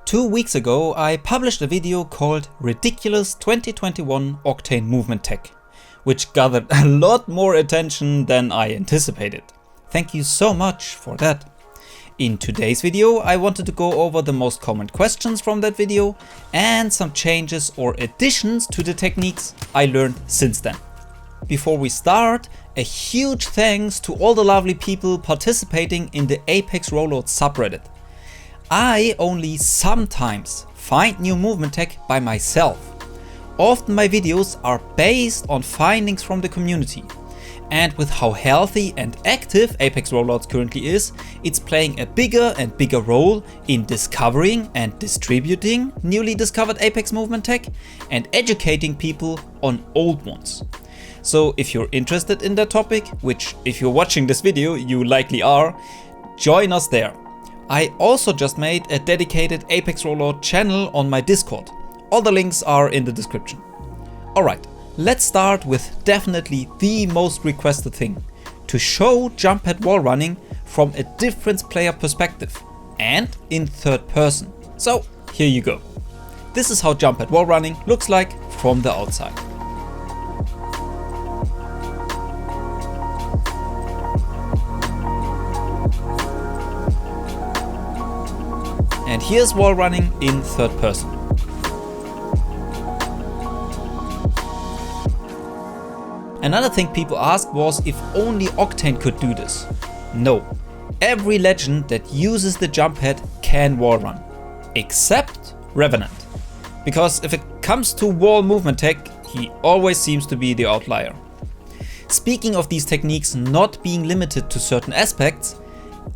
2 weeks ago I published a video called Ridiculous 2021 Octane Movement Tech, which gathered a lot more attention than I anticipated. Thank you so much for that. In today's video I wanted to go over the most common questions from that video and some changes or additions to the techniques I learned since then. Before we start, a huge thanks to all the lovely people participating in the Apex Rollout subreddit. I only sometimes find new movement tech by myself. Often my videos are based on findings from the community. And with how healthy and active Apex Rollouts currently is, it's playing a bigger and bigger role in discovering and distributing newly discovered Apex movement tech and educating people on old ones. So if you're interested in that topic, which if you're watching this video you likely are, join us there. I also just made a dedicated Apex Rollout channel on my Discord. All the links are in the description. Alright, let's start with definitely the most requested thing, to show Jumppad wall running from a different player perspective and in third person. So here you go. This is how Jumppad wall running looks like from the outside. And here's wall running in third person. Another thing people asked was if only Octane could do this. No, every legend that uses the Jumppad can wall run, except Revenant. Because if it comes to wall movement tech, he always seems to be the outlier. Speaking of these techniques not being limited to certain aspects,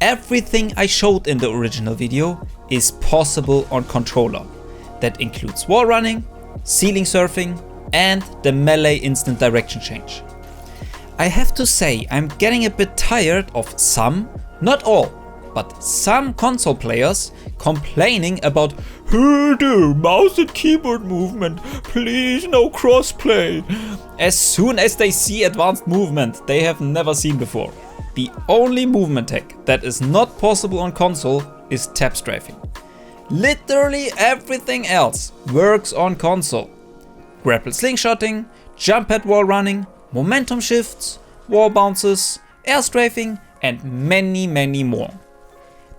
everything I showed in the original video is possible on controller. That includes wall running, ceiling surfing, and the melee instant direction change. I have to say I'm getting a bit tired of some, not all, but some console players complaining about the mouse and keyboard movement, please no crossplay, as soon as they see advanced movement they have never seen before. The only movement tech that is not possible on console is Tap-Strafing. Literally everything else works on console. Grapple slingshotting, Jumppad wall running, momentum shifts, wall bounces, air strafing, and many more.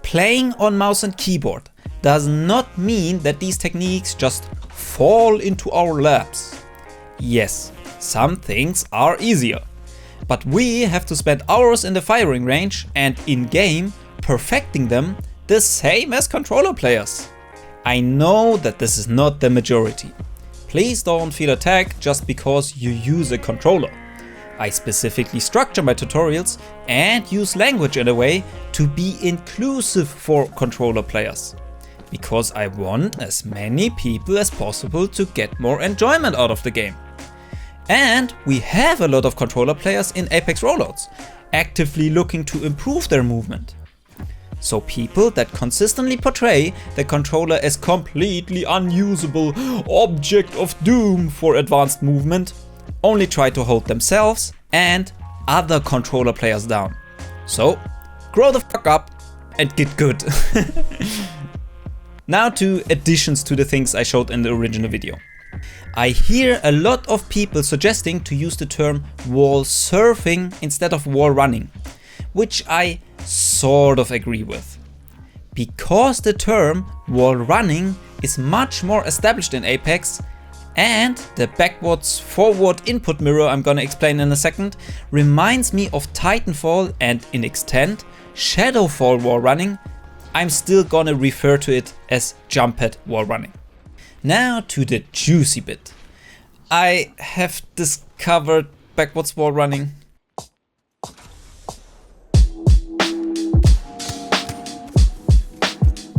Playing on mouse and keyboard does not mean that these techniques just fall into our laps. Yes, some things are easier. But we have to spend hours in the firing range and in-game perfecting them the same as controller players. I know that this is not the majority. Please don't feel attacked just because you use a controller. I specifically structure my tutorials and use language in a way to be inclusive for controller players. Because I want as many people as possible to get more enjoyment out of the game. And we have a lot of controller players in Apex Rollouts, actively looking to improve their movement. So people that consistently portray the controller as completely unusable object of doom for advanced movement only try to hold themselves and other controller players down. So grow the fuck up and get good. Now to additions to the things I showed in the original video. I hear a lot of people suggesting to use the term wall surfing instead of wall running, which I sort of agree with. Because the term wall running is much more established in Apex, and the backwards forward input mirror I'm gonna explain in a second reminds me of Titanfall and in extent Shadowfall wall running, I'm still gonna refer to it as Jumppad wall running. Now to the juicy bit. I have discovered backwards wall running.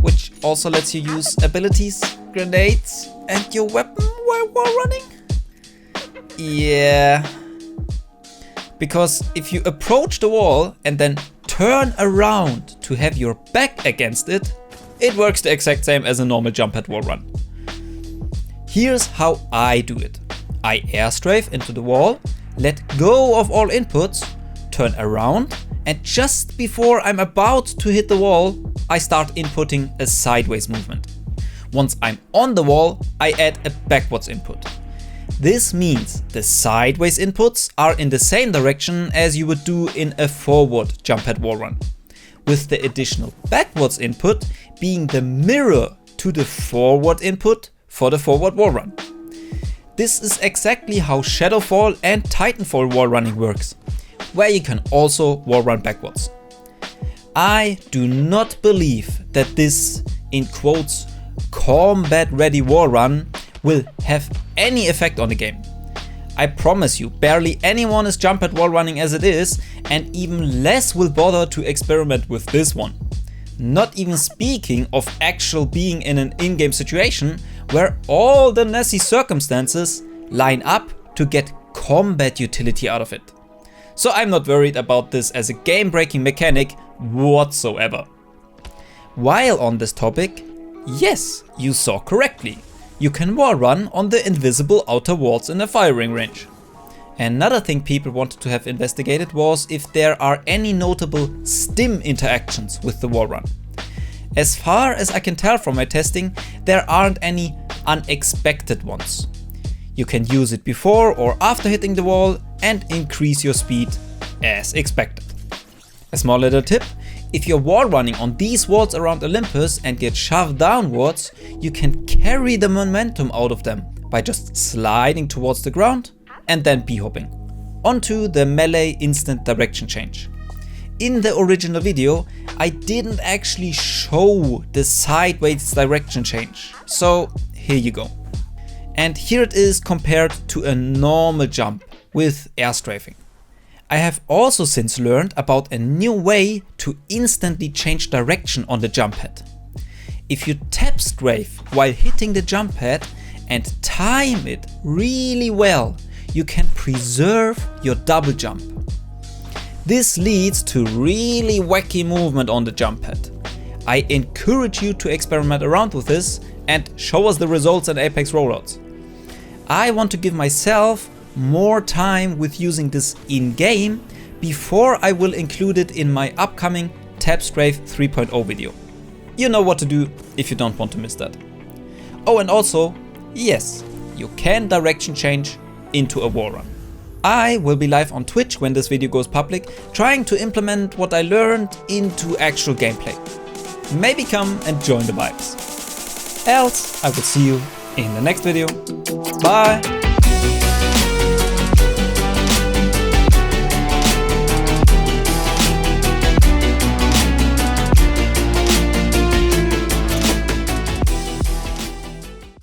Which also lets you use abilities, grenades, and your weapon while wall running? Yeah. Because if you approach the wall and then turn around to have your back against it, it works the exact same as a normal Jumppad wall run. Here's how I do it. I air strafe into the wall, let go of all inputs, turn around, and just before I'm about to hit the wall, I start inputting a sideways movement. Once I'm on the wall, I add a backwards input. This means the sideways inputs are in the same direction as you would do in a forward Jumppad wall run, with the additional backwards input being the mirror to the forward input for the forward wall run. This is exactly how Shadowfall and Titanfall wall running works, where you can also wall run backwards. I do not believe that this, in quotes, combat ready wall run will have any effect on the game. I promise you, barely anyone is Jumppad wall running as it is, and even less will bother to experiment with this one. Not even speaking of actual being in an in-game situation where all the necessary circumstances line up to get combat utility out of it. So I'm not worried about this as a game-breaking mechanic whatsoever. While on this topic, yes, you saw correctly. You can wall run on the invisible outer walls in a firing range. Another thing people wanted to have investigated was if there are any notable stim interactions with the wall run. As far as I can tell from my testing, there aren't any unexpected ones. You can use it before or after hitting the wall and increase your speed as expected. A small little tip: if you're wall running on these walls around Olympus and get shoved downwards, you can carry the momentum out of them by just sliding towards the ground and then b-hopping onto the melee instant direction change. In the original video, I didn't actually show the sideways direction change, so here you go. And here it is compared to a normal jump with air strafing. I have also since learned about a new way to instantly change direction on the Jumppad. If you tap strafe while hitting the Jumppad and time it really well, you can preserve your double jump. This leads to really wacky movement on the Jumppad. I encourage you to experiment around with this and show us the results in Apex rollouts. I want to give myself more time with using this in-game before I will include it in my upcoming Tap-Strafe 3.0 video. You know what to do if you don't want to miss that. Oh, and also, yes, you can direction change into a wall run. I will be live on Twitch when this video goes public, trying to implement what I learned into actual gameplay. Maybe come and join the vibes. Else, I will see you in the next video. Bye!